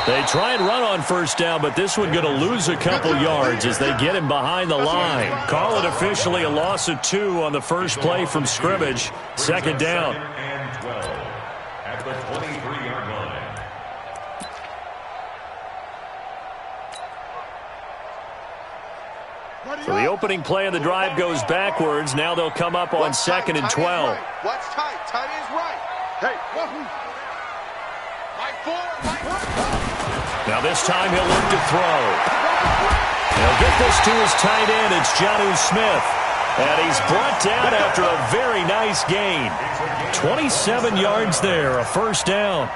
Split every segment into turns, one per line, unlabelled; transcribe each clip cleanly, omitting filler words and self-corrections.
They try and run on first down, but this one going to lose a couple yards as they get him behind the line. Call it officially a loss of 2 on the first play from scrimmage. Second down.
And 12 at the 23-yard line.
So the opening play of the drive goes backwards. Now they'll come up on second and 12.
Watch tight. Tight is right. Hey.
Now this time he'll look to throw. He'll get this to his tight end. It's Jonnu Smith. And he's brought down after a very nice gain. 27 yards there, a first down.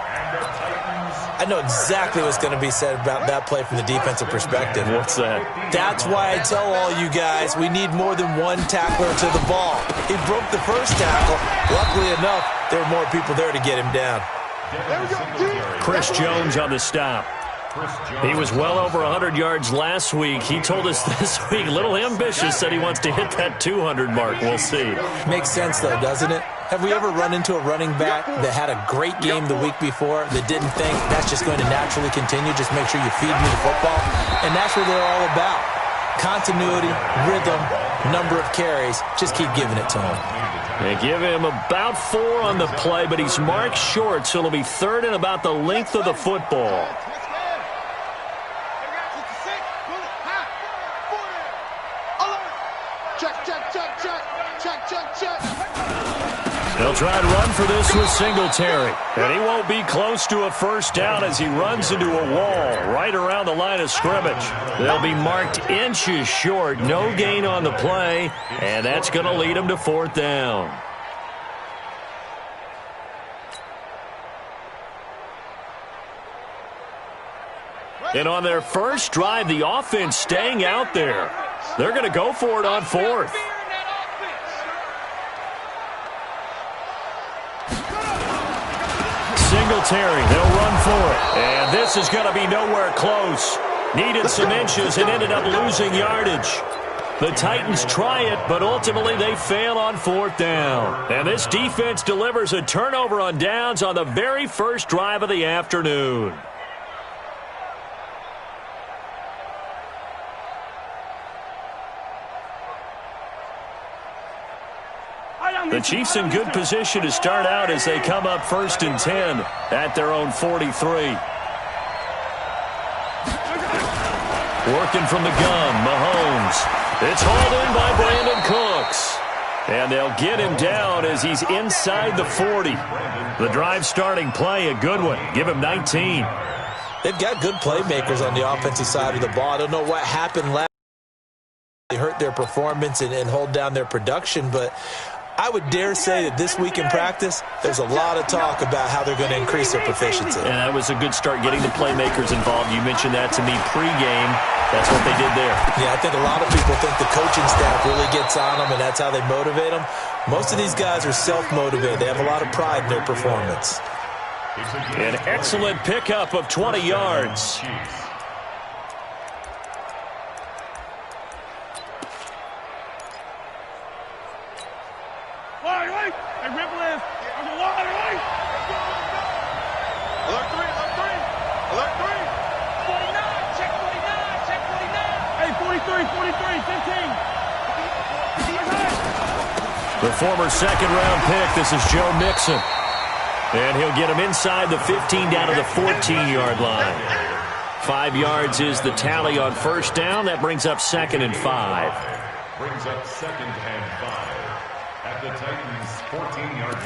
I know exactly what's going to be said about that play from the defensive perspective.
What's that?
That's why I tell all you guys we need more than one tackler to the ball. He broke the first tackle. Luckily enough, there were more people there to get him down.
Chris Jones on the stop. He was well over 100 yards last week. He told us this week, a little ambitious, said he wants to hit that 200 mark. We'll see.
Makes sense, though, doesn't it? Have we ever run into a running back that had a great game the week before that didn't think that's just going to naturally continue? Just make sure you feed me the football. And that's what they're all about. Continuity, rhythm, number of carries. Just keep giving it to him.
They give him about 4 on the play, but he's marked short, so it'll be third and about the length of the football. They'll try and run for this with Singletary. And he won't be close to a first down as he runs into a wall right around the line of scrimmage. They'll be marked inches short. No gain on the play. And that's going to lead him to fourth down. And on their first drive, the offense staying out there. They're going to go for it on fourth. Singletary, they'll run for it. And this is going to be nowhere close. Needed some inches and ended up losing yardage. The Titans try it, but ultimately they fail on fourth down. And this defense delivers a turnover on downs on the very first drive of the afternoon. The Chiefs in good position to start out as they come up first and 10 at their own 43. Working from the gun, Mahomes. It's hauled in by Brandon Cooks. And they'll get him down as he's inside the 40. The drive starting play, a good one. Give him 19.
They've got good playmakers on the offensive side of the ball. I don't know what happened last. They hurt their performance and hold down their production, but I would dare say that this week in practice, there's a lot of talk about how they're going to increase their proficiency.
And that was a good start getting the playmakers involved. You mentioned that to me pregame. That's what they did there. Yeah, I think a lot of people think the coaching staff really gets on them, and that's how they motivate them. Most of these guys are self-motivated. They have a lot of pride in their performance. An excellent pickup of 20 yards. The former second-round pick, this is Joe Mixon. And he'll get him inside the 15 down to the 14-yard line. 5 yards is the tally on first down. That brings up second and 5.
Brings up second and 5 at the Titans' 14-yard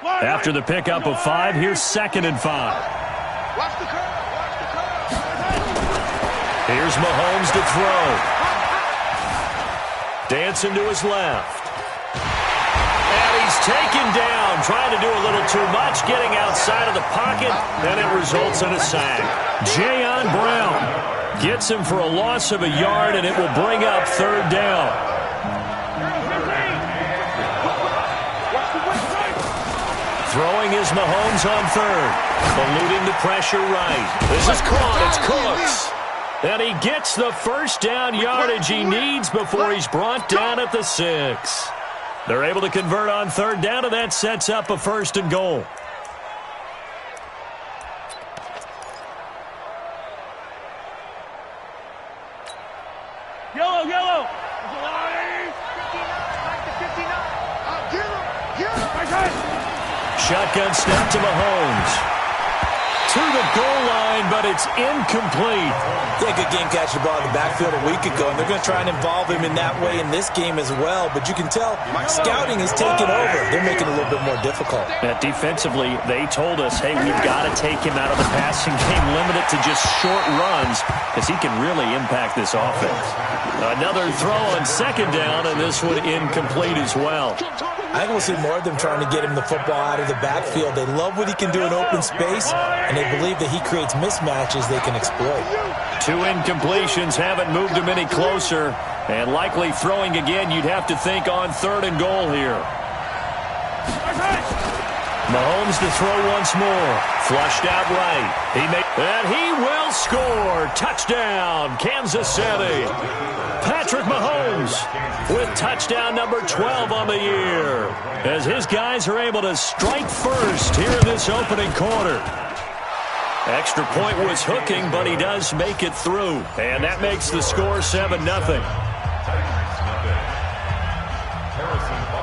line.
After the pickup of 5, here's second and 5. Here's Mahomes to throw. Dancing to his left. And he's taken down, trying to do a little too much, getting outside of the pocket, and it results in a sack. Jayon Brown gets him for a loss of a yard, and it will bring up third down. Throwing is Mahomes on third. Eluding the pressure right. This is caught. It's Cooks. And he gets the first down yardage he needs before he's brought down at the 6.
They're able to convert on third down, and that sets up a 1st and goal.
Yellow.
Shotgun snap to Mahomes. To the goal line, but it's incomplete.
Yeah, good game catching the ball in the backfield a week ago, and they're going to try and involve him in that way in this game as well. But you can tell scouting is taking over. They're making it a little bit more difficult.
Defensively, they told us, hey, we've got to take him out of the passing game, limit it to just short runs, because he can really impact this offense. Another throw on 2nd down, and this one incomplete as well.
I think we'll see more of them trying to get him the football out of the backfield. They love what he can do in open space, and they believe that he creates mismatches they can exploit.
2 incompletions haven't moved him any closer, and likely throwing again, you'd have to think on 3rd and goal here. Mahomes to throw once more. Flushed out right. And he will score. Touchdown, Kansas City. Patrick Mahomes with touchdown number 12 on the year, as his guys are able to strike first here in this opening quarter. Extra point was hooking, but he does make it through, and that makes the score 7-0.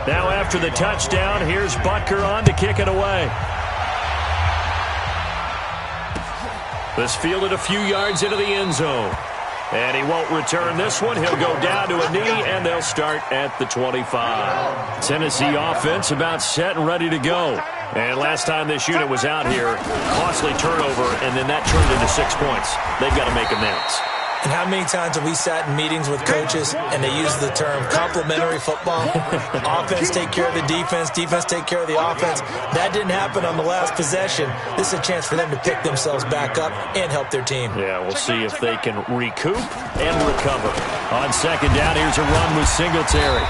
Now after the touchdown, here's Butker on to kick it away. This fielded a few yards into the end zone. And he won't return this one. He'll go down to a knee, and they'll start at the 25. Tennessee offense about set and ready to go. And last time this unit was out here, costly turnover, and then that turned into 6 points. They've got to make amends.
And how many times have we sat in meetings with coaches and they use the term complementary football? Offense take care of the defense, defense take care of the offense. That didn't happen on the last possession. This is a chance for them to pick themselves back up and help their team.
Yeah, we'll see if they can recoup and recover. On 2nd down, here's a run with Singletary.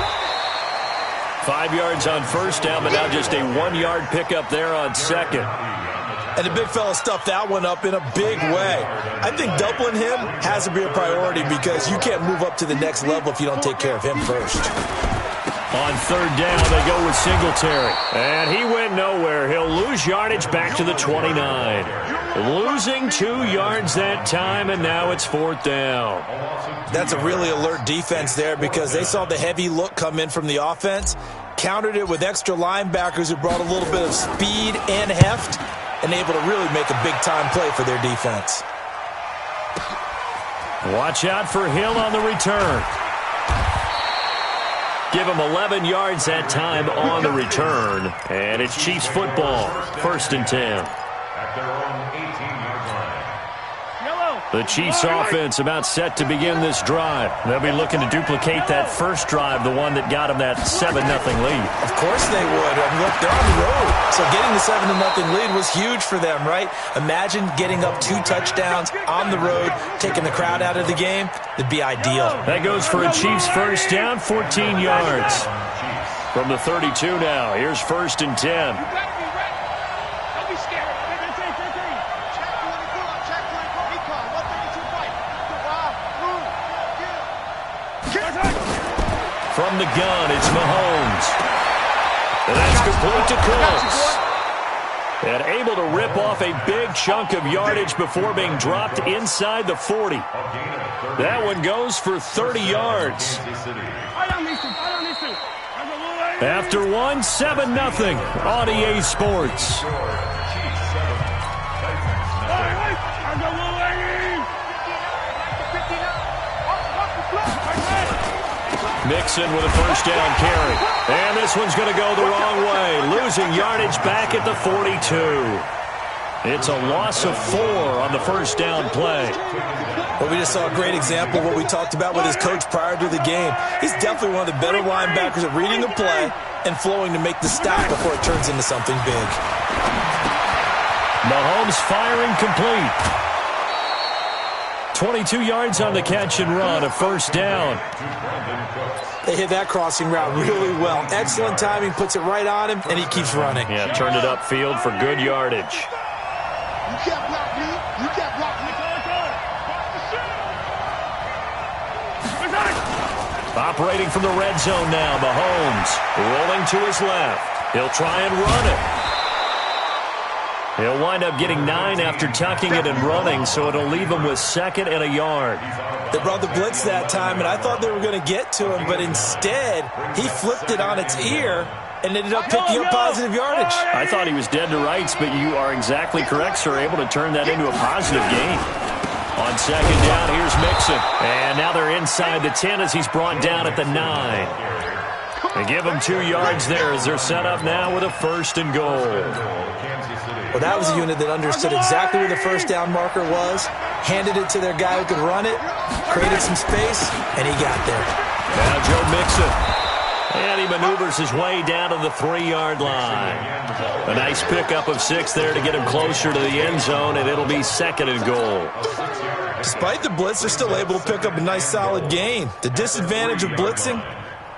5 yards on 1st down, but now just a 1-yard pickup there on 2nd.
And the big fella stuffed that one up in a big way. I think doubling him has to be a priority because you can't move up to the next level if you don't take care of him first.
On 3rd down, they go with Singletary. And he went nowhere. He'll lose yardage back to the 29. Losing 2 yards that time, and now it's 4th down.
That's a really alert defense there because they saw the heavy look come in from the offense, countered it with extra linebackers who brought a little bit of speed and heft, and able to really make a big-time play for their defense.
Watch out for Hill on the return. Give him 11 yards that time on the return. And it's Chiefs football, 1st and 10.
At their own 18-yard line.
The Chiefs offense about set to begin this drive. They'll be looking to duplicate that first drive, the one that got them that 7-0 lead.
Of course they would. I mean, look, they're on the road. So getting the 7-0 lead was huge for them, right? Imagine getting up 2 touchdowns on the road, taking the crowd out of the game. It'd be ideal.
That goes for a Chiefs first down, 14 yards. From the 32 now, here's 1st and 10. From the gun, it's Mahomes. And that's complete to Cooks. And able to rip off a big chunk of yardage before being dropped inside the 40. That one goes for 30 yards. After one, 7-0 on EA Sports. Mixon with a first down carry. And this one's going to go the wrong way. Losing yardage back at the 42. It's a loss of 4 on the first down play.
Well, we just saw a great example of what we talked about with his coach prior to the game. He's definitely one of the better linebackers at reading a play and flowing to make the stop before it turns into something big.
Mahomes firing complete. 22 yards on the catch and run, a first down.
They hit that crossing route really well. Excellent timing, puts it right on him, and he keeps running.
Yeah, turned it upfield for good yardage.
You can't block me. You can't block me.
Operating from the red zone now, Mahomes rolling to his left. He'll try and run it. He'll wind up getting 9 after tucking it and running, so it'll leave him with 2nd and a yard.
They brought the blitz that time, and I thought they were going to get to him, but instead he flipped it on its ear and ended up picking up positive yardage.
I thought he was dead to rights, but you are exactly correct, sir. Able to turn that into a positive gain. On 2nd down, here's Mixon. And now they're inside the 10 as he's brought down at the 9. They give him 2 yards there as they're set up now with a 1st and goal.
Well, that was a unit that understood exactly where the first down marker was, handed it to their guy who could run it, created some space, and he got there.
Now Joe Mixon. And he maneuvers his way down to the 3-yard line. A nice pickup of 6 there to get him closer to the end zone, and it'll be 2nd and goal.
Despite the blitz, they're still able to pick up a nice solid gain. The disadvantage of blitzing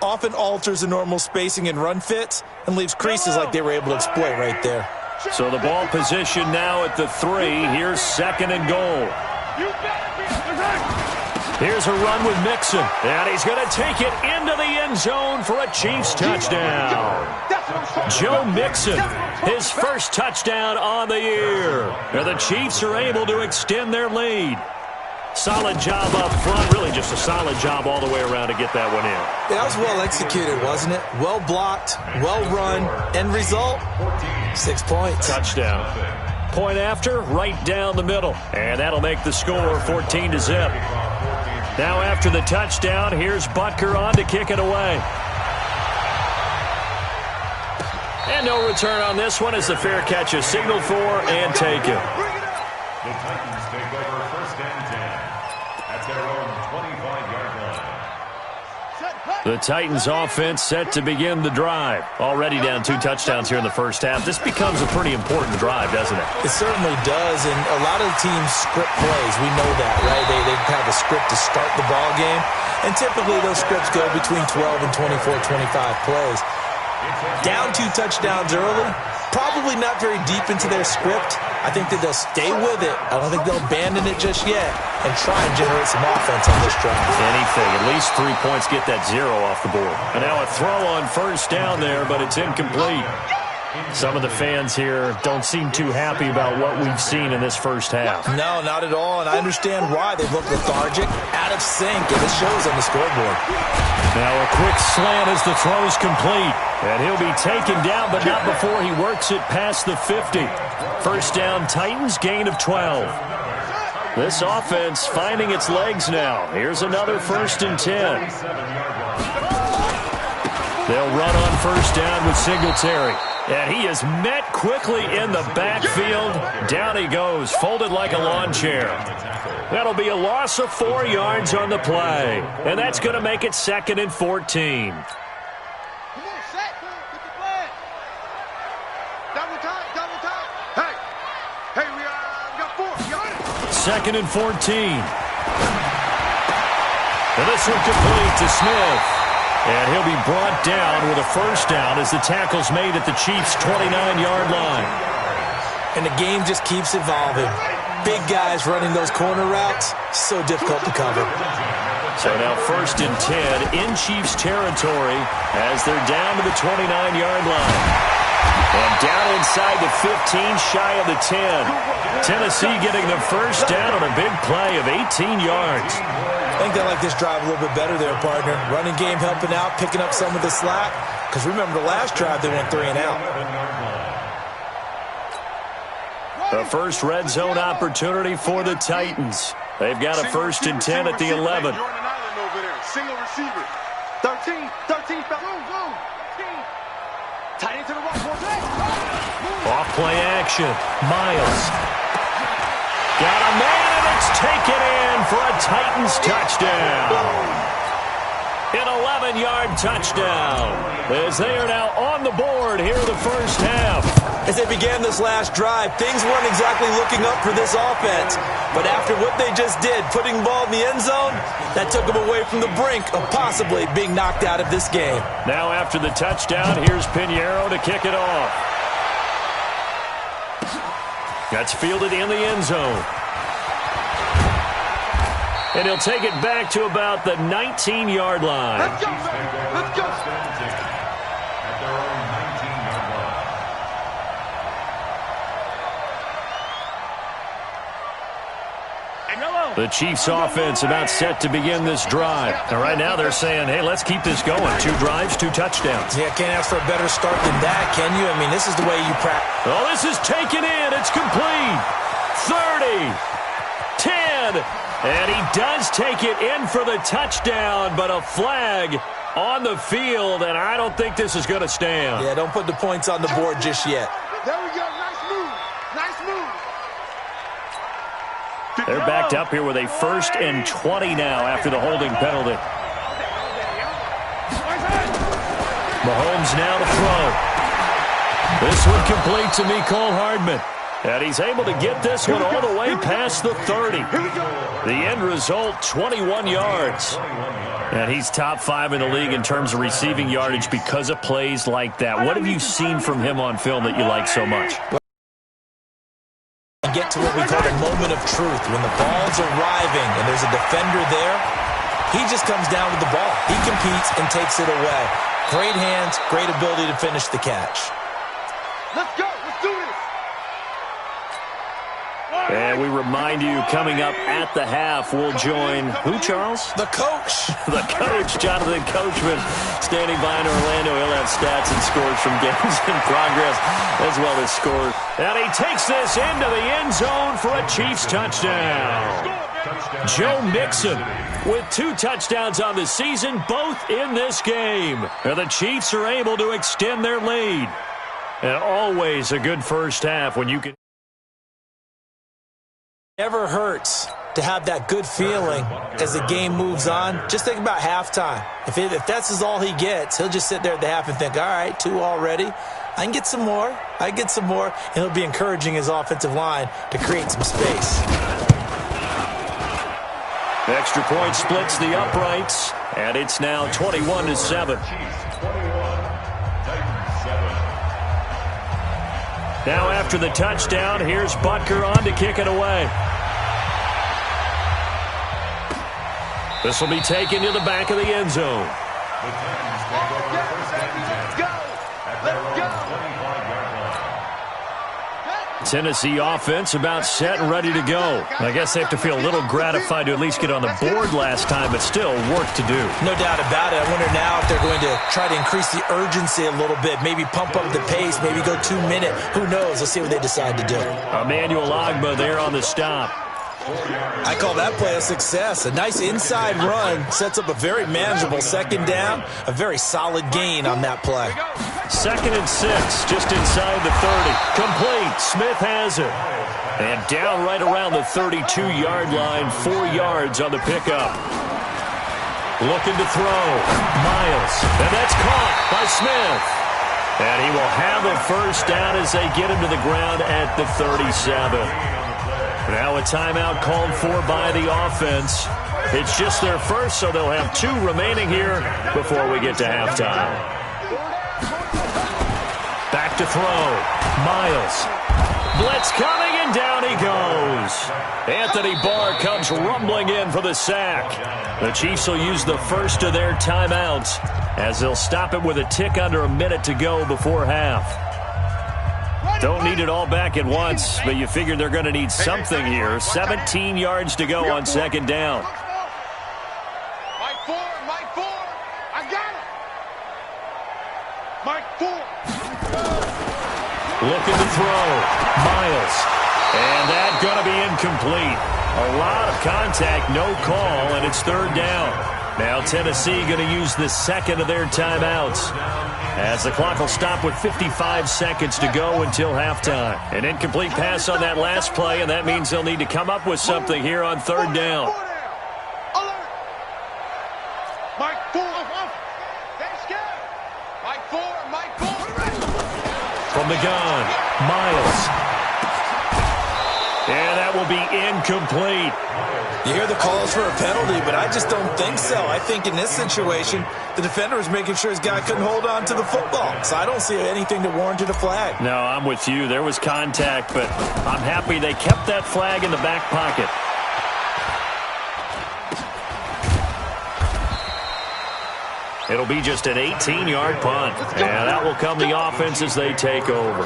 often alters the normal spacing and run fits and leaves creases like they were able to exploit right there.
So the ball position now at the 3. Here's 2nd and goal. Here's a run with Mixon, and he's going to take it into the end zone for a Chiefs touchdown. Joe Mixon, his first touchdown on the year. And the Chiefs are able to extend their lead. Solid job up front, really just a solid job all the way around to get that one in.
That was well executed, wasn't it? Well blocked, well run. End result, 6 points.
Touchdown. Point after, right down the middle. And that'll make the score 14-0. Now after the touchdown, here's Butker on to kick it away. And no return on this one as the fair catch is signaled for and taken.
The Titans take over 1st and 10 at their own 25-yard line.
The Titans offense set to begin the drive. Already down 2 touchdowns here in the first half. This becomes a pretty important drive, doesn't it?
It certainly does, and a lot of teams script plays. We know that, right? They have a script to start the ball game, and typically those scripts go between 12 and 24, 25 plays. Down 2 touchdowns early, probably not very deep into their script. I think that they'll stay with it. I don't think they'll abandon it just yet and try and generate some offense on this drive.
Anything. At least 3 points get that 0 off the board. And now a throw on 1st down there, but it's incomplete. Some of the fans here don't seem too happy about what we've seen in this first half.
No, not at all, and I understand why. They've looked lethargic, out of sync, and it shows on the scoreboard.
Now a quick slant as the throw's complete. And he'll be taken down, but not before he works it past the 50. 1st down, Titans, gain of 12. This offense finding its legs now. Here's another 1st and 10. They'll run on 1st down with Singletary. And he is met quickly in the backfield. Down he goes, folded like a lawn chair. That'll be a loss of 4 yards on the play. And that's going to make it 2nd and 14. Second and 14. And this one complete to Smith. And he'll be brought down with a 1st down as the tackle's made at the Chiefs' 29-yard line.
And the game just keeps evolving. Big guys running those corner routes, so difficult to cover.
So now 1st and 10 in Chiefs territory as they're down to the 29-yard line. And down inside the 15, shy of the 10. Tennessee getting the 1st down on a big play of 18 yards.
I think they like this drive a little bit better there, partner. Running game helping out, picking up some of the slack. Because remember, the last drive they went 3 and out.
The first red zone opportunity for the Titans. They've got a 1st and 10 at the 11.
Single receiver. 13, boom. Tight into the right.
Off play action. Miles. Got a man, and it's taken in for a Titans touchdown. An 11-yard touchdown as they are now on the board here in the first half.
As they began this last drive, things weren't exactly looking up for this offense. But after what they just did, putting the ball in the end zone, that took them away from the brink of possibly being knocked out of this game.
Now after the touchdown, here's Pinheiro to kick it off. That's fielded in the end zone. And he'll take it back to about the 19-yard line.
Let's go, man. Let's go.
At their own 19-yard line.
The Chiefs offense about set to begin this drive. And right now they're saying, hey, let's keep this going. 2 drives, 2 touchdowns.
Yeah, can't ask for a better start than that, can you? I mean, this is the way you practice.
Oh, this is taken in. It's complete. 30, 10, and he does take it in for the touchdown, but a flag on the field, and I don't think this is going to stand.
Yeah, don't put the points on the board just yet.
There we go. Nice move. Nice move.
They're backed up here with a 1st and 20 now after the holding penalty. Mahomes now to throw. This one complete to Mecole Hardman. And he's able to get this one all the way past the 30. The end result, 21 yards. And he's top 5 in the league in terms of receiving yardage because of plays like that. What have you seen from him on film that you like so much?
And get to what we call the moment of truth. When the ball's arriving and there's a defender there, he just comes down with the ball. He competes and takes it away. Great hands, great ability to finish the catch.
Let's go. Let's do this.
And we remind you, coming up at the half, we'll join who, Charles?
The coach.
The coach, Jonathan Coachman, standing by in Orlando. He'll have stats and scores from games in progress, as well as scores. And he takes this into the end zone for a Chiefs touchdown. Joe Mixon with 2 touchdowns on the season, both in this game. And the Chiefs are able to extend their lead. And always a good first half when you can.
Never hurts to have that good feeling as the game moves on. Just think about halftime. If that's all he gets, he'll just sit there at the half and think, all right, 2 already. I can get some more. I get some more. And he'll be encouraging his offensive line to create some space.
Extra point splits the uprights, and it's now 21-7. Now after the touchdown, here's Butker on to kick it away. This will be taken to the back of the end zone.
Let's go. Let's go.
Tennessee offense about set and ready to go. I guess they have to feel a little gratified to at least get on the board last time, but still work to do.
No doubt about it. I wonder now if they're going to try to increase the urgency a little bit, maybe pump up the pace, maybe go 2 minute. Who knows? Let's see what they decide to do.
Emmanuel Ogbah there on the stop.
I call that play a success. A nice inside run sets up a very manageable 2nd down, a very solid gain on that play.
2nd and 6, just inside the 30. Complete. Smith has it. And down right around the 32-yard line, 4 yards on the pickup. Looking to throw. Miles. And that's caught by Smith. And he will have a first down as they get him to the ground at the 37. Now a timeout called for by the offense. It's just their first, so they'll have 2 remaining here before we get to halftime. Back to throw. Miles. Blitz coming, and down he goes. Anthony Barr comes rumbling in for the sack. The Chiefs will use the first of their timeouts as they'll stop it with a tick under a minute to go before half. Don't need it all back at once, but you figure they're going to need something here. 17 yards to go on 2nd down.
Mike 4, Mike 4. I got it. Mike 4.
Looking to throw. Miles. And that's going to be incomplete. A lot of contact, no call, and it's 3rd down. Now Tennessee going to use the 2nd of their timeouts, as the clock will stop with 55 seconds to go until halftime. An incomplete pass on that last play, and that means they'll need to come up with something here on 3rd down.
Mike 4. That's good. Mike 4, Mike 4.
From the gun, Miles. And that will be incomplete.
You hear the calls for a penalty, but I just don't think so. I think in this situation, the defender was making sure his guy couldn't hold on to the football. So I don't see anything that warranted a flag.
No, I'm with you. There was contact, but I'm happy they kept that flag in the back pocket. It'll be just an 18-yard punt. And that will come the offense as they take over.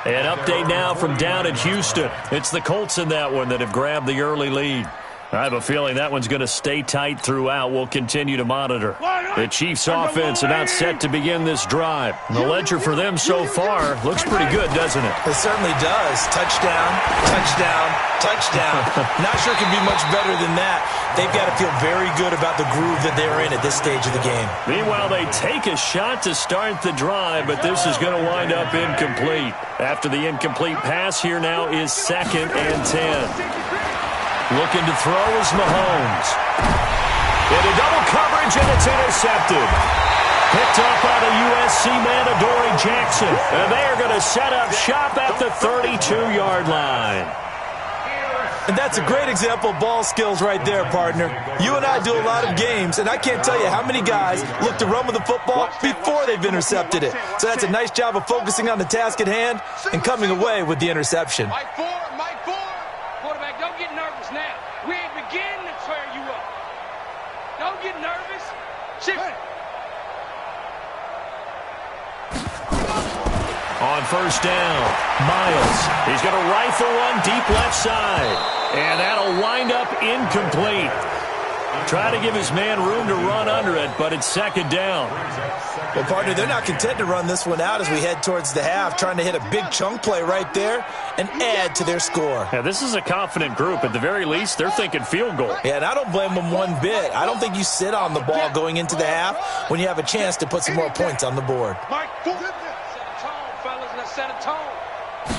An update now from down in Houston. It's the Colts in that one that have grabbed the early lead. I have a feeling that one's going to stay tight throughout. We'll continue to monitor. The Chiefs offense about set to begin this drive. The ledger for them so far looks pretty good, doesn't it?
It certainly does. Touchdown, touchdown, touchdown. Not sure it can be much better than that. They've got to feel very good about the groove that they're in at this stage of the game.
Meanwhile, they take a shot to start the drive, but this is going to wind up incomplete. After the incomplete pass, here now is 2nd and 10. Looking to throw is Mahomes. Into double coverage, and it's intercepted. Picked up by the USC man, Adoree Jackson. And they are going to set up shop at the 32-yard line.
And that's a great example of ball skills right there, partner. You and I do a lot of games, and I can't tell you how many guys look to run with the football before they've intercepted it. So that's a nice job of focusing on the task at hand and coming away with the interception.
Mike 4, Mike 4. Quarterback, don't get nervous now. We ain't beginning to tear you up. Don't get nervous. Shift it.
On first down, Miles. He's going to rifle one deep left side. And that'll wind up incomplete. Try to give his man room to run under it, but it's 2nd down.
Well, partner, they're not content to run this one out as we head towards the half, trying to hit a big chunk play right there and add to their score.
Yeah, this is a confident group. At the very least, they're thinking field goal.
Yeah, and I don't blame them one bit. I don't think you sit on the ball going into the half when you have a chance to put some more points on the board.
Mike 4. Set a tone, fellas. Let's set a tone.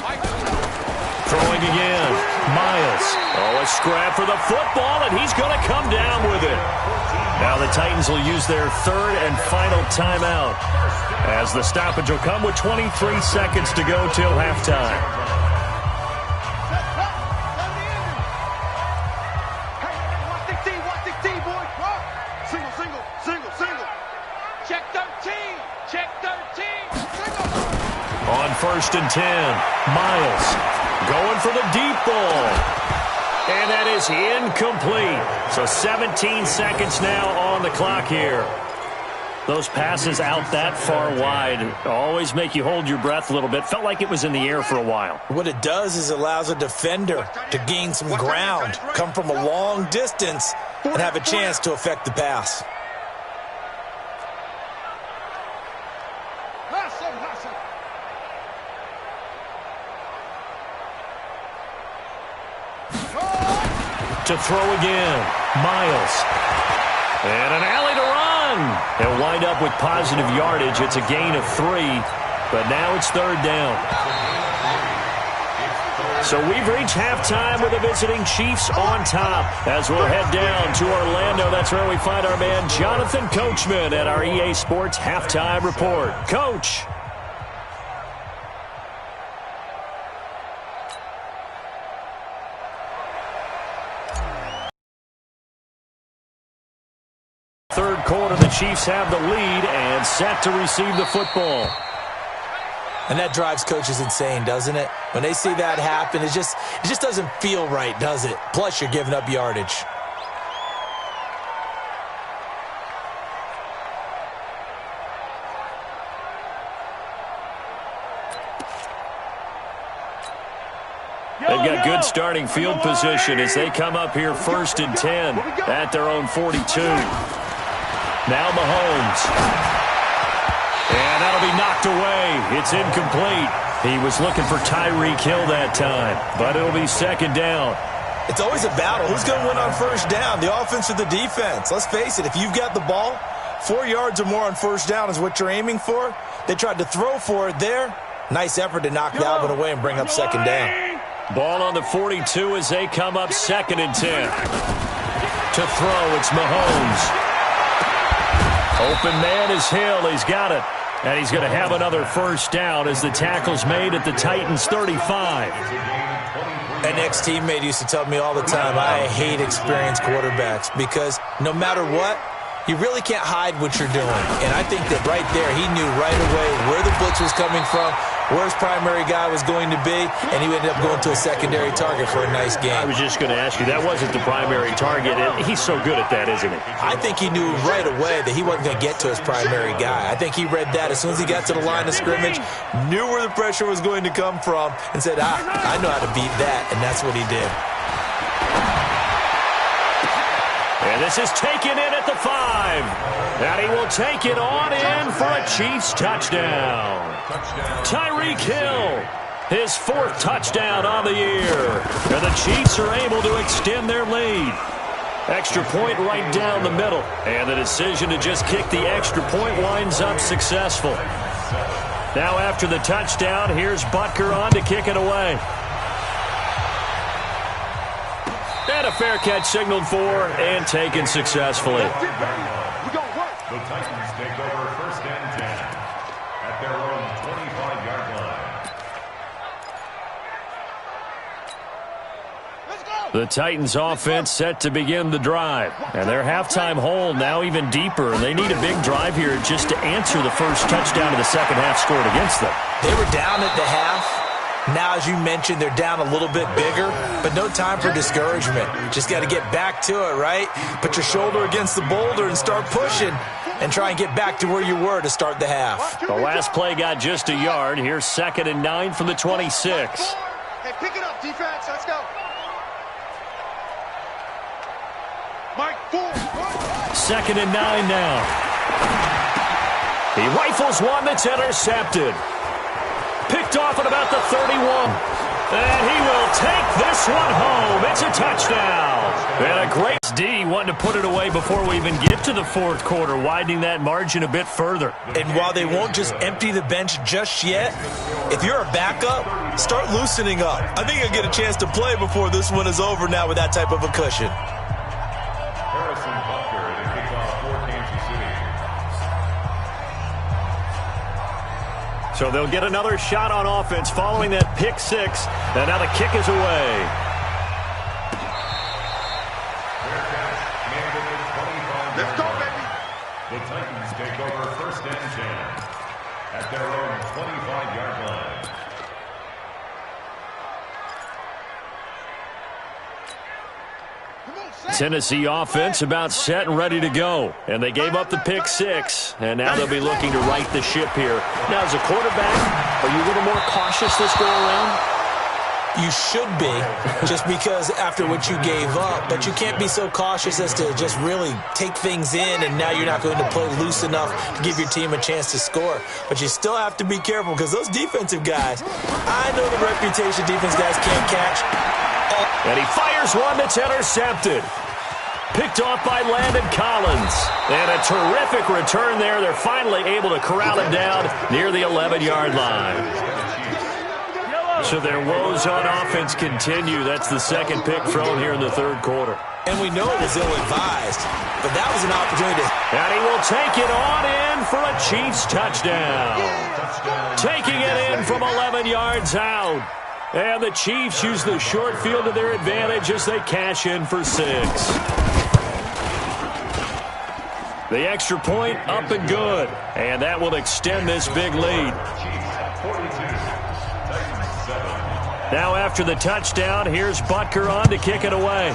Mike 4.
Throwing again, Miles. Oh, a scrap for the football, and he's going to come down with it. Now the Titans will use their 3rd and final timeout as the stoppage will come with 23 seconds to go till halftime.
Watch the T, boy. Single. Check 13. Check 13.
On 1st and 10, Miles going for the deep ball. And that is incomplete. So 17 seconds now on the clock here. Those passes out that far wide always make you hold your breath a little bit. Felt like it was in the air for a while.
What it does is allows a defender to gain some ground, come from a long distance, and have a chance to affect the pass.
To throw again, Miles. And an alley to run. They'll wind up with positive yardage. It's a gain of 3, but now it's 3rd down. So we've reached halftime with the visiting Chiefs on top. As we'll head down to Orlando, that's where we find our man Jonathan Coachman at our EA Sports Halftime Report. Coach. Third quarter, the Chiefs have the lead and set to receive the football.
And that drives coaches insane, doesn't it? When they see that happen, it just doesn't feel right, does it? Plus, you're giving up yardage.
They've got good starting field position as they come up here 1st and 10 at their own 42. Now Mahomes. And that'll be knocked away. It's incomplete. He was looking for Tyreek Hill that time, but it'll be 2nd down.
It's always a battle. Who's going to win on first down, the offense or the defense? Let's face it, if you've got the ball, 4 yards or more on first down is what you're aiming for. They tried to throw for it there. Nice effort to knock that one away and bring up 2nd down.
Ball on the 42 as they come up 2nd and 10. To throw, it's Mahomes. Open man is Hill. He's got it. And he's going to have another first down as the tackle's made at the Titans' 35.
An ex-teammate used to tell me all the time, I hate experienced quarterbacks because no matter what, you really can't hide what you're doing. And I think that right there, he knew right away where the blitz was coming from, where his primary guy was going to be, and he ended up going to a secondary target for a nice game.
I was just going to ask you, that wasn't the primary target. He's so good at that, isn't he?
I think he knew right away that he wasn't going to get to his primary guy. I think he read that as soon as he got to the line of scrimmage, knew where the pressure was going to come from, and said, I know how to beat that, and that's what he did.
And this is taken in at the 5. And he will take it on in for a Chiefs touchdown. Tyreek Hill, his 4th touchdown on the year. And the Chiefs are able to extend their lead. Extra point right down the middle. And the decision to just kick the extra point winds up successful. Now after the touchdown, here's Butker on to kick it away. And a fair catch signaled for and taken successfully.
The Titans take over 1st and 10 at their own 25-yard line.
The Titans offense set to begin the drive. And their halftime hole now even deeper. And they need a big drive here just to answer the first touchdown of the second half scored against them.
They were down at the half. Now, as you mentioned, they're down a little bit bigger, but no time for discouragement. Just got to get back to it, right? Put your shoulder against the boulder and start pushing and try and get back to where you were to start the half.
The last play got just a yard. Here's 2nd and 9 from the 26.
Hey, pick it up, defense. Let's go. Mike, 4.
2nd and 9 now. He rifles one that's intercepted. Picked off at about the 31. And he will take this one home. It's a touchdown. And a great D wanting to put it away before we even get to the 4th quarter, widening that margin a bit further.
And while they won't just empty the bench just yet, if you're a backup, start loosening up. I think you'll get a chance to play before this one is over now with that type of a cushion.
Harrison Butker to kick off for Kansas City.
So they'll get another shot on offense following that pick 6. And now the kick is away.
Let's go, baby. The Titans take over 1st and 10 at their own 25-yard line.
Tennessee offense about set and ready to go. And they gave up the pick 6. And now they'll be looking to right the ship here. Now, as a quarterback, are you a little more cautious this go around?
You should be, just because after what you gave up. But you can't be so cautious as to just really take things in, and now you're not going to play loose enough to give your team a chance to score. But you still have to be careful, because those defensive guys, I know the reputation defense guys can't catch.
And he fires one that's intercepted. Picked off by Landon Collins. And a terrific return there. They're finally able to corral him down near the 11-yard line. So their woes on offense continue. That's the 2nd pick thrown here in the 3rd quarter.
And we know it was ill-advised, but that was an opportunity.
And he will take it on in for a Chiefs touchdown. Taking it in from 11 yards out. And the Chiefs use the short field to their advantage as they cash in for 6. The extra point up and good. And that will extend this big lead. Now after the touchdown, here's Butker on to kick it away.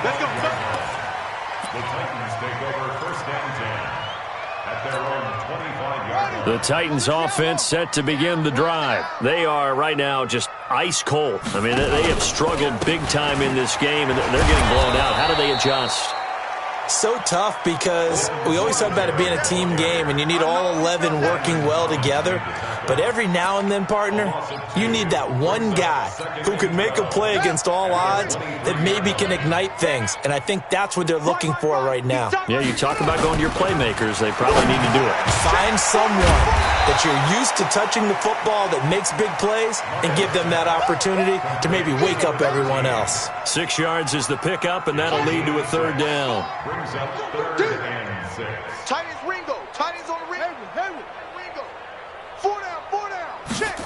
Let's go. The Titans take over 1st and 10 at their own 25-yard line.
The Titans offense set to begin the drive. They are right now just ice cold. I mean, they have struggled big time in this game, and they're getting blown out. How do they adjust?
So tough, because we always talk about it being a team game and you need all 11 working well together. But every now and then, partner, you need that one guy who can make a play against all odds that maybe can ignite things. And I think that's what they're looking for right now.
Yeah, you talk about going to your playmakers. They probably need to do it.
Find someone that you're used to touching the football that makes big plays and give them that opportunity to maybe wake up everyone else.
6 yards is the pickup, and that'll lead to a 3rd down.
Brings up 3rd and 6.
Titans Ringo. Titans on the ring. Ringo. 4 down. Check.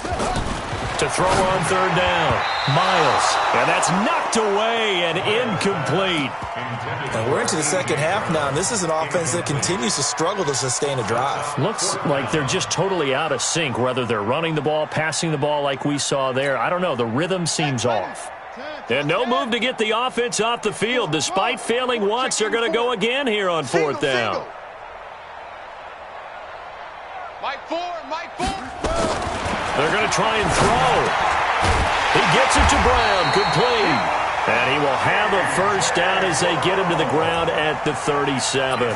To throw on 3rd down, Miles. And that's knocked away and incomplete.
And we're into the second half now, and this is an offense that continues to struggle to sustain a drive.
Looks like they're just totally out of sync, whether they're running the ball, passing the ball like we saw there. I don't know. The rhythm seems off. And no move to get the offense off the field. Despite failing once, they're going to go again here on fourth down. They're going to try and throw. He gets it to Brown, complete. And he will have a first down as they get him to the ground at the 37.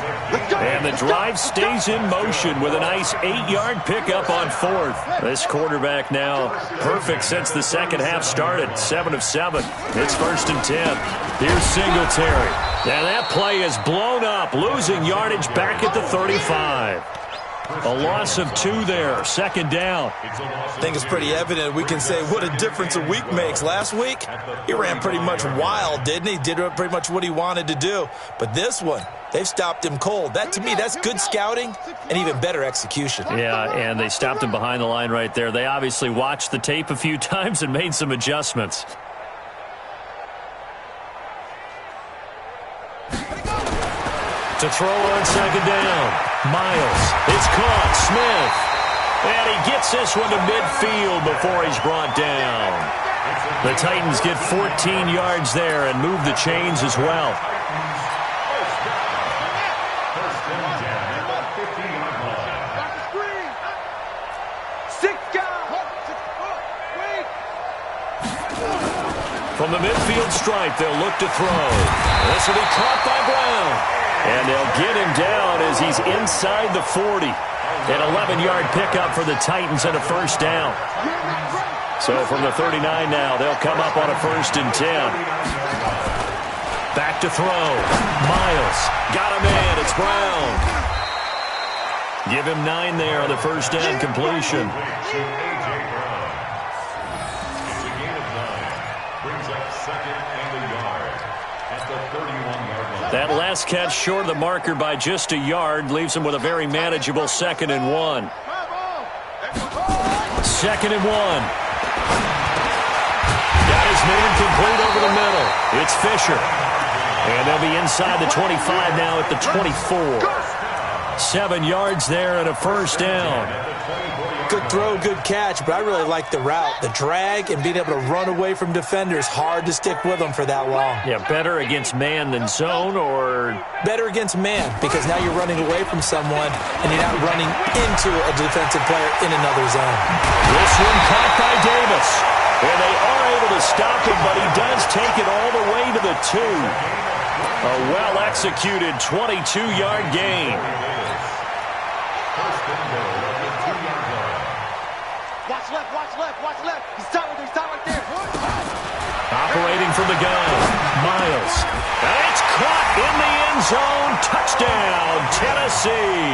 And the drive stays in motion with a nice 8-yard pickup on fourth. This quarterback now perfect since the second half started. 7 of 7. It's 1st and 10. Here's Singletary. And that play is blown up, losing yardage back at the 35. A loss of 2 there, 2nd down.
I think it's pretty evident. We can say what a difference a week makes. Last week, he ran pretty much wild, didn't he? Did pretty much what he wanted to do. But this one, they've stopped him cold. That, to me, that's good scouting and even better execution.
Yeah, and they stopped him behind the line right there. They obviously watched the tape a few times and made some adjustments. To throw on 2nd down. Miles. It's caught. Smith. And he gets this one to midfield before he's brought down. The Titans get 14 yards there and move the chains as well. From the midfield stripe, they'll look to throw. This will be caught by Brown. And they'll get him down as he's inside the 40. An 11-yard pickup for the Titans and a first down. So from the 39 now, they'll come up on a 1st and 10. Back to throw. Miles. Got him in. It's Brown. Give him 9 there on the first down completion. That last catch short of the marker by just a yard leaves him with a very manageable 2nd and 1. 2nd and 1. Got his man complete over the middle. It's Fisher. And they'll be inside the 25 now at the 24. 7 yards there and a first down.
Good throw, good catch, but I really like the route. The drag and being able to run away from defenders, hard to stick with them for that long.
Yeah, better against man than zone, or?
Better against man, because now you're running away from someone and you're not running into a defensive player in another zone.
This one caught by Davis. And they are able to stop him, but he does take it all the way to the 2. A well-executed 22-yard gain.
Watch left. He's stop right there.
Operating from the gun, Miles. And it's caught in the end zone. Touchdown, Tennessee.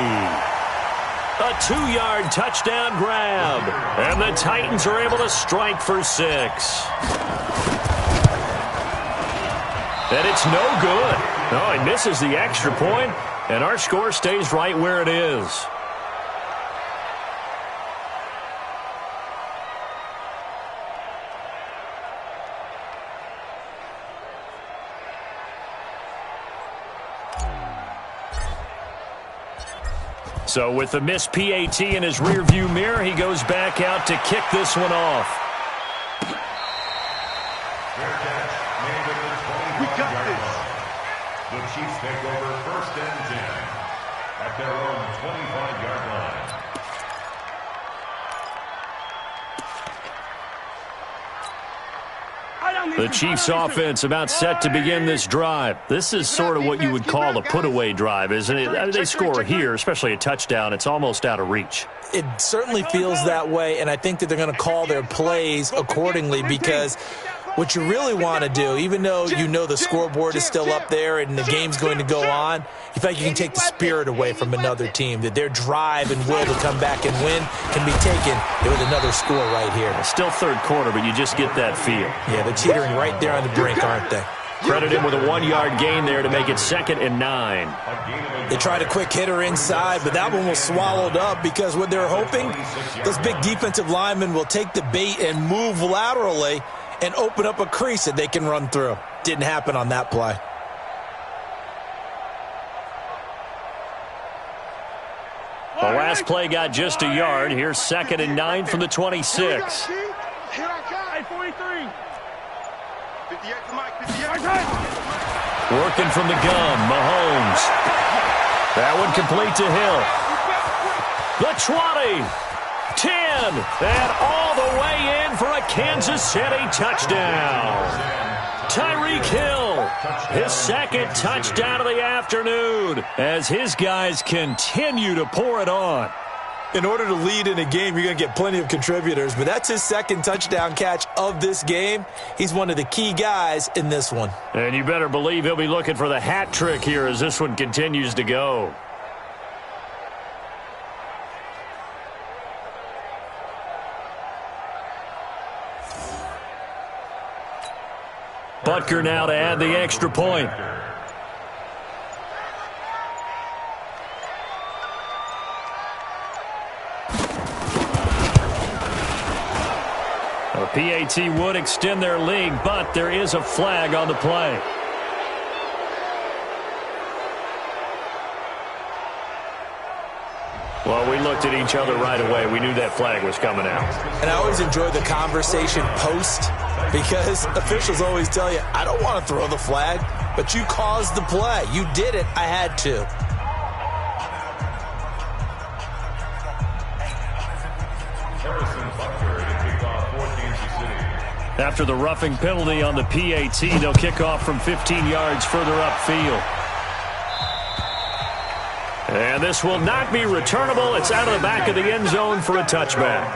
A 2-yard touchdown grab. And the Titans are able to strike for 6. And it's no good. No, he misses the extra point, and our score stays right where it is. So with the missed PAT in his rearview mirror, he goes back out to kick this one off.
We got this. The Chiefs take over 1st and 10 at their own 25-yard line.
The Chiefs offense about set to begin this drive. This is sort of what you would call a put-away drive, isn't it? I mean, they score here, especially a touchdown. It's almost out of reach.
It certainly feels that way, and I think that they're going to call their plays accordingly, because what you really want to do, even though you know the scoreboard is still up there and the game's going to go on, you feel like you can take the spirit away from another team, that their drive and will to come back and win can be taken with another score right here.
Still 3rd quarter, but you just get that feel.
Yeah, they're teetering right there on the brink, aren't they?
Credit him with a 1-yard gain there to make it 2nd and 9.
They tried a quick hitter inside, but that one was swallowed up, because what they're hoping, those big defensive linemen will take the bait and move laterally and open up a crease that they can run through. Didn't happen on that play.
The last play got just a yard. Here's 2nd and 9 from the 26. Working from the gun, Mahomes. That one complete to Hill. The 20, 10, and all the way in for a Kansas City touchdown. Tyreek Hill, his 2nd touchdown of the afternoon as his guys continue to pour it on.
In order to lead in a game, you're going to get plenty of contributors, but that's his 2nd touchdown catch of this game. He's one of the key guys in this one.
And you better believe he'll be looking for the hat trick here as this one continues to go. Butker now to add the extra point. The PAT would extend their lead, but there is a flag on the play. Well, we looked at each other right away. We knew that flag was coming out.
And I always enjoy the conversation post because officials always tell you, I don't want to throw the flag, but you caused the play. You did it. I had to.
After the roughing penalty on the PAT, they'll kick off from 15 yards further upfield. And this will not be returnable. It's out of the back of the end zone for a touchback.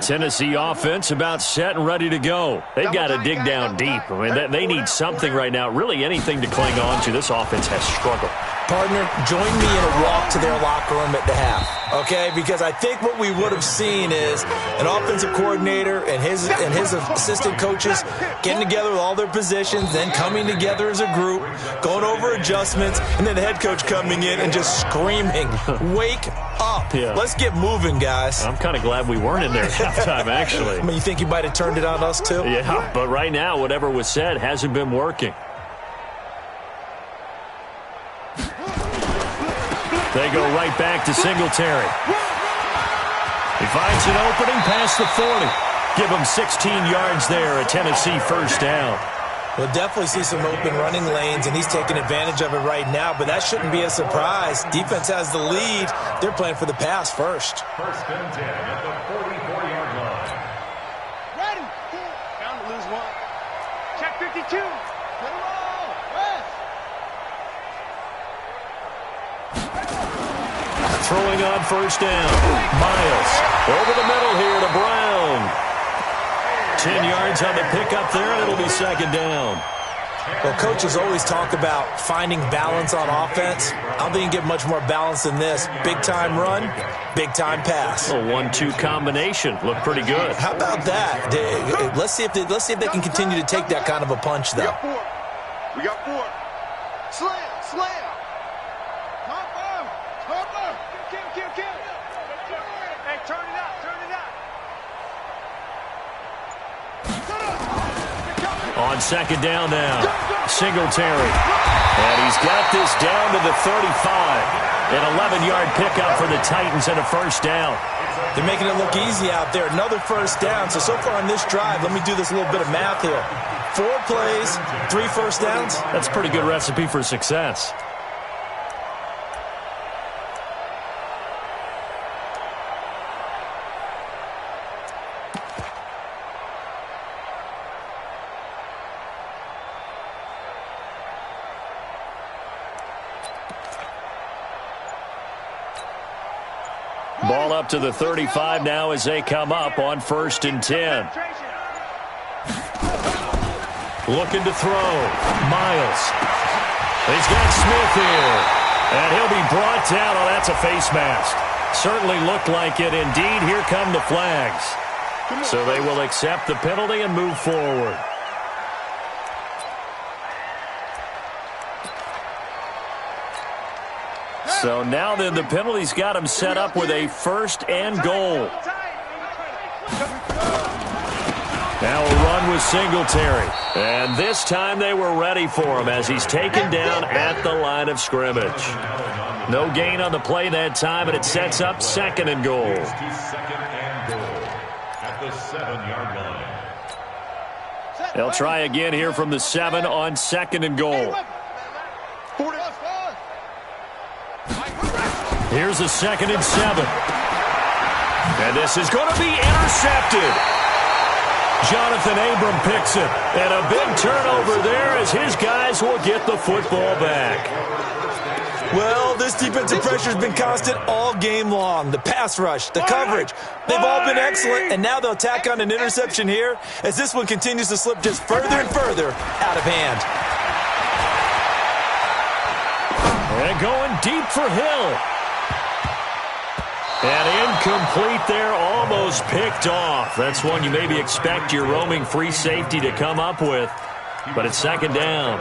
Tennessee offense about set and ready to go. They've got to dig down deep. I mean, they need something right now, really anything to cling on to. This offense has struggled.
Partner, join me in a walk to their locker room at the half, okay? Because I think what we would have seen is an offensive coordinator and his assistant coaches getting together with all their positions, then coming together as a group, going over adjustments, and then the head coach coming in and just screaming, wake up. Yeah. Let's get moving, guys.
I'm kind of glad we weren't in there at halftime, actually.
I mean, you think you might have turned it on us, too?
Yeah, but right now, whatever was said hasn't been working. They go right back to Singletary. He finds an opening past the 40. Give him 16 yards there, a Tennessee first down.
We'll definitely see some open running lanes, and he's taking advantage of it right now, but that shouldn't be a surprise. Defense has the lead. They're playing for the pass first.
1st and 10 at the 44-yard line.
Ready. Bound to lose one. Check 52.
Throwing on first down. Miles over the middle here to Brown. 10 yards on the pickup there, and it'll be 2nd down.
Well, coaches always talk about finding balance on offense. I don't think you can get much more balance than this. Big-time run, big-time pass.
A 1-2 combination. Looked pretty good.
How about that? Let's see if they can continue to take that kind of a punch, though.
We got 4. Slam. Kill. Hey, turn it out.
On 2nd down now, Singletary. And he's got this down to the 35. An 11-yard pickup for the Titans and a first down.
They're making it look easy out there. Another first down. So far on this drive, let me do this little bit of math here. 4 plays, 3 first downs.
That's a pretty good recipe for success. Ball up to the 35 now as they come up on 1st and 10. Looking to throw. Miles. He's got Smith here. And he'll be brought down. Oh, that's a face mask. Certainly looked like it. Indeed, here come the flags. So they will accept the penalty and move forward. So now then, the penalty's got him set up with a 1st and goal. Now a run with Singletary. And this time they were ready for him as he's taken down at the line of scrimmage. No gain on the play that time, and it sets up 2nd and goal.
At the 7-yard line.
They'll try again here from the 7 on 2nd and goal. Here's a 2nd and 7. And this is going to be intercepted. Jonathan Abram picks it. And a big turnover there as his guys will get the football back.
Well, this defensive pressure has been constant all game long. The pass rush, the coverage, they've all been excellent. And now they'll tack on an interception here as this one continues to slip just further and further out of hand.
And going deep for Hill. And incomplete there, almost picked off. That's one you maybe expect your roaming free safety to come up with. But it's 2nd down.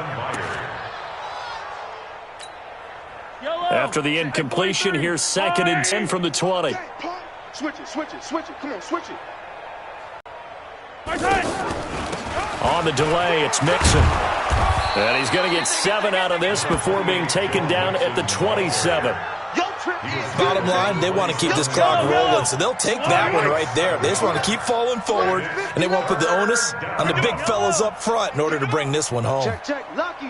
After the incompletion, here's 2nd and 10 from the 20.
Switch it. Come on, switch it.
On the delay, it's Mixon. And he's going to get 7 out of this before being taken down at the 27.
Bottom line, they want to keep this clock rolling, so they'll take that one right there. They just want to keep falling forward, and they won't put the onus on the big fellas up front in order to bring this one home.
Check. Lucky.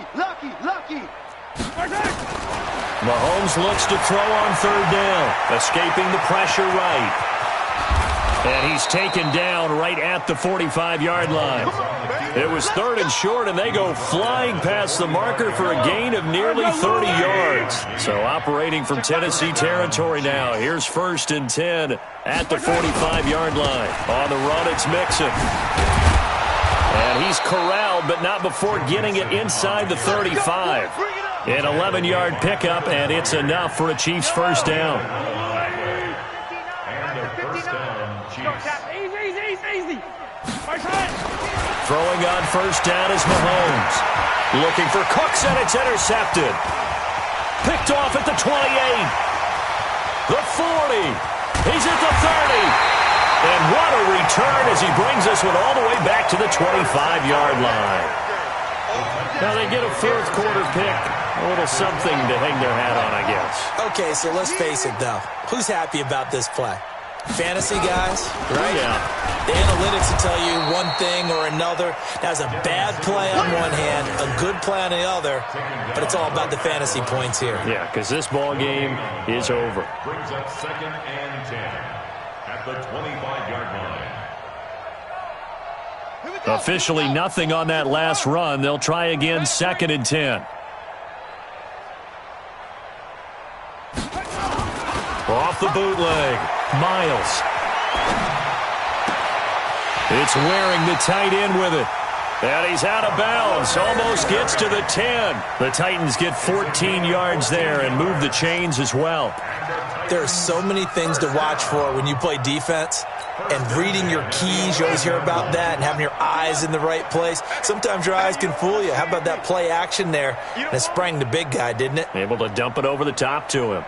Mahomes looks to throw on 3rd down, escaping the pressure right. And he's taken down right at the 45-yard line. It was 3rd and short, and they go flying past the marker for a gain of nearly 30 yards. So operating from Tennessee territory now. Here's 1st and 10 at the 45-yard line. On the run, it's Mixon. And he's corralled, but not before getting it inside the 35. An 11-yard pickup, and it's enough for a Chiefs 1st down.
And a 1st down, Chiefs.
Easy.
Throwing on 1st down is Mahomes. Looking for Cooks, and it's intercepted. Picked off at the 28. The 40. He's at the 30. And what a return as he brings this one all the way back to the 25-yard line. Now they get a 4th quarter pick. A little something to hang their hat on, I guess.
Okay, so let's face it, though. Who's happy about this play? Fantasy guys, right?
Yeah.
The analytics will tell you one thing or another. That's a bad play on one hand, a good play on the other, but it's all about the fantasy points here.
Yeah, because this ball game is over.
Brings up 2nd and 10 at the 25-yard line.
Officially nothing on that last run. They'll try again 2nd and 10. Off the bootleg, Miles. It's wearing the tight end with it. And he's out of bounds, almost gets to the 10. The Titans get 14 yards there and move the chains as well.
There are so many things to watch for when you play defense. And reading your keys, you always hear about that, and having your eyes in the right place. Sometimes your eyes can fool you. How about that play action there? And it sprang the big guy, didn't it?
Able to dump it over the top to him.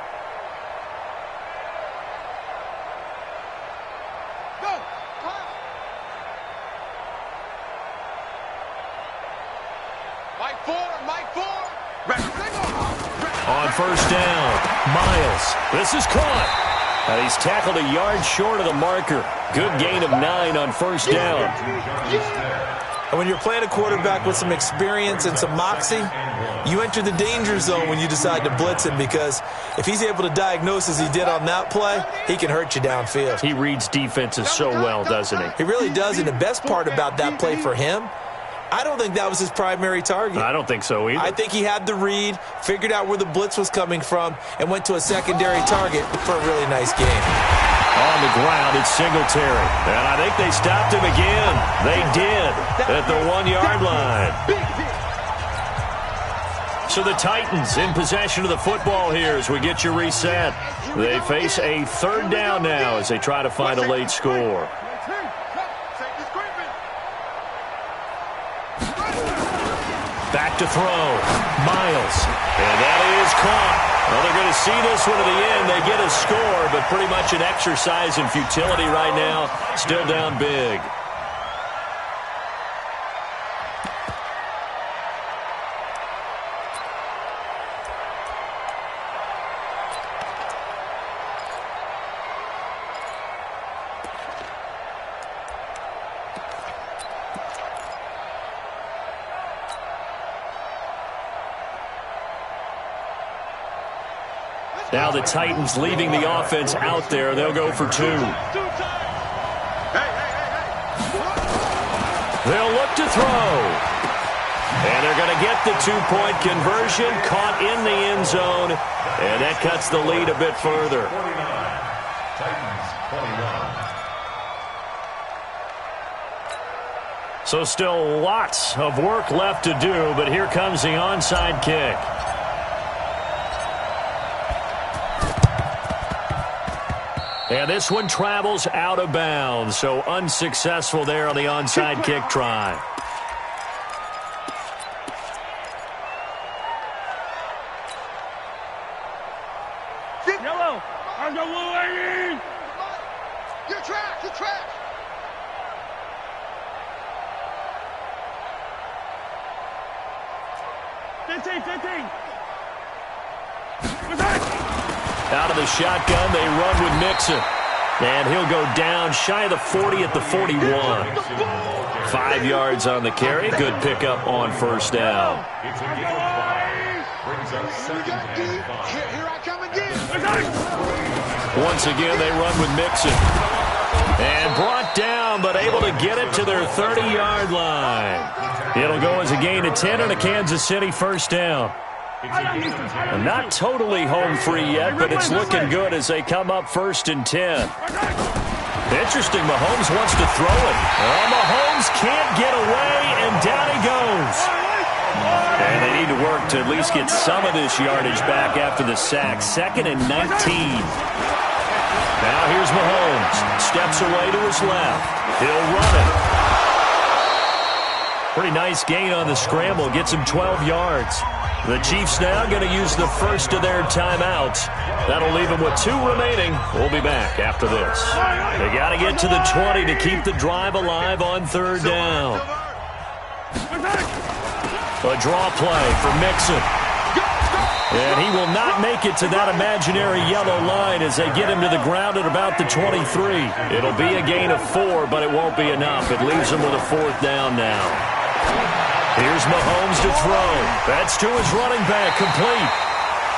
On 1st down, Miles. This is caught. And he's tackled a yard short of the marker. Good gain of 9 on 1st down.
And when you're playing a quarterback with some experience and some moxie, you enter the danger zone when you decide to blitz him, because if he's able to diagnose as he did on that play, he can hurt you downfield.
He reads defenses so well, doesn't he?
He really does, and the best part about that play for him, I don't think that was his primary target.
I don't think so either.
I think he had the read, figured out where the blitz was coming from, and went to a secondary target for a really nice game.
On the ground, it's Singletary. And I think they stopped him again. They did at the 1-yard line. So the Titans in possession of the football here as we get you reset. They face a 3rd down now as they try to find a late score. Back to throw. Miles. And that is caught. Well, they're going to see this one to the end. They get a score, but pretty much an exercise in futility right now. Still down big. Now the Titans leaving the offense out there. They'll go for 2. They'll look to throw. And they're going to get the 2-point conversion, caught in the end zone, and that cuts the lead a bit further.
Titans 21.
So still lots of work left to do, but here comes the onside kick. And this one travels out of bounds, so unsuccessful there on the onside kick try.
Yellow, on the lane. You're trash, you're trash.
Out of the shotgun, they run with Mixon. And he'll go down shy of the 40 at the 41. 5 yards on the carry. Good pickup on first down.
It's a game of 5. Brings up second and 5.
Here I come again.
Once again, they run with Mixon. And brought down, but able to get it to their 30-yard line. It'll go as a gain of 10 and a Kansas City first down. Not totally home free yet, but it's looking good as they come up 1st and 10. Interesting, Mahomes wants to throw it. Well, Mahomes can't get away, and down he goes. And they need to work to at least get some of this yardage back after the sack. 2nd and 19. Now here's Mahomes. Steps away to his left. He'll run it. Pretty nice gain on the scramble. Gets him 12 yards. The Chiefs now going to use the first of their timeouts. That'll leave them with 2 remaining. We'll be back after this. They got to get to the 20 to keep the drive alive on 3rd down. A draw play for Mixon. And he will not make it to that imaginary yellow line as they get him to the ground at about the 23. It'll be a gain of 4, but it won't be enough. It leaves them with a 4th down now. Here's Mahomes to throw. That's to his running back, complete.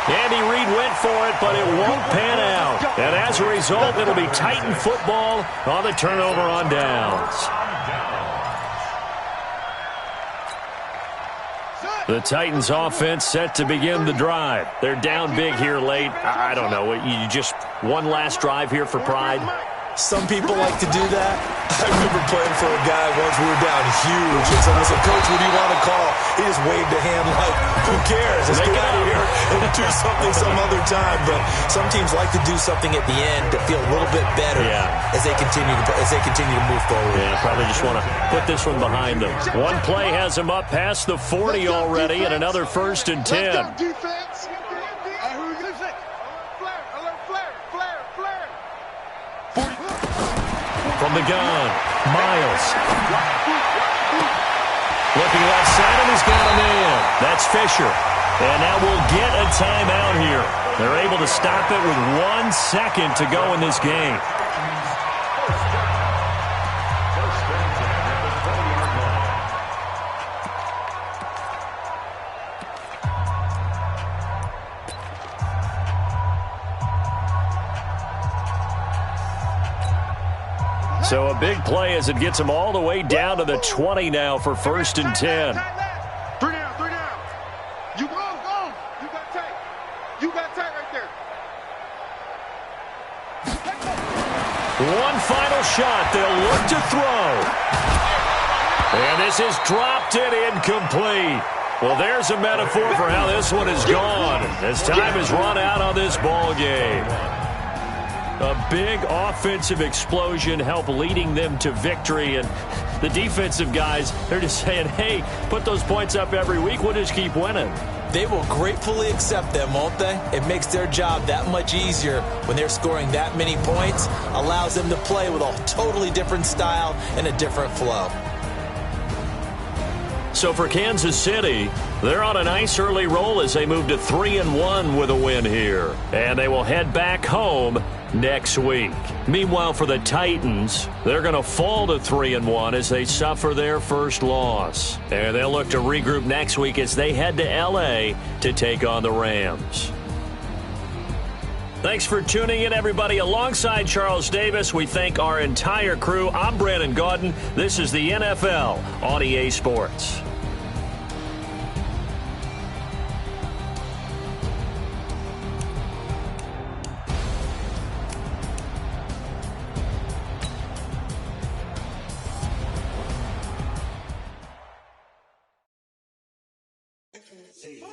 Andy Reid went for it, but it won't pan out. And as a result, it'll be Titan football on the turnover on downs. The Titans offense set to begin the drive. They're down big here late. I don't know. You just one last drive here for pride?
Some people like to do that. I remember playing for a guy once. We were down huge, and someone said, "Coach, what do you want to call?" He just waved a hand like, "Who cares? Let's get out of here and do something some other time." But some teams like to do something at the end to feel a little bit better as they continue to move forward.
Yeah, probably just want to put this one behind them. One play has them up past the 40 already, and another 1st and 10. From the gun, Miles. Looking left side, and he's got a man. That's Fisher. And now we'll get a timeout here. They're able to stop it with 1 second to go in this game. So a big play as it gets them all the way down to the 20 now for 1st and 10.
3 down, 3 down. You go. You got tight. You got tight right there.
One final shot. They'll look to throw. And this is dropped and incomplete. Well, there's a metaphor for how this one is gone as time has run out on this ball game. A big offensive explosion helped leading them to victory, and the defensive guys, they're just saying, hey, put those points up every week, we'll just keep winning.
They will gratefully accept them, won't they? It makes their job that much easier when they're scoring that many points, allows them to play with a totally different style and a different flow.
So for Kansas City, they're on a nice early roll as they move to 3-1 with a win here. And they will head back home next week. Meanwhile, for the Titans, they're going to fall to 3-1 as they suffer their first loss. And they'll look to regroup next week as they head to L.A. to take on the Rams. Thanks for tuning in, everybody. Alongside Charles Davis, we thank our entire crew. I'm Brandon Gaudin. This is the NFL on EA Sports.
See.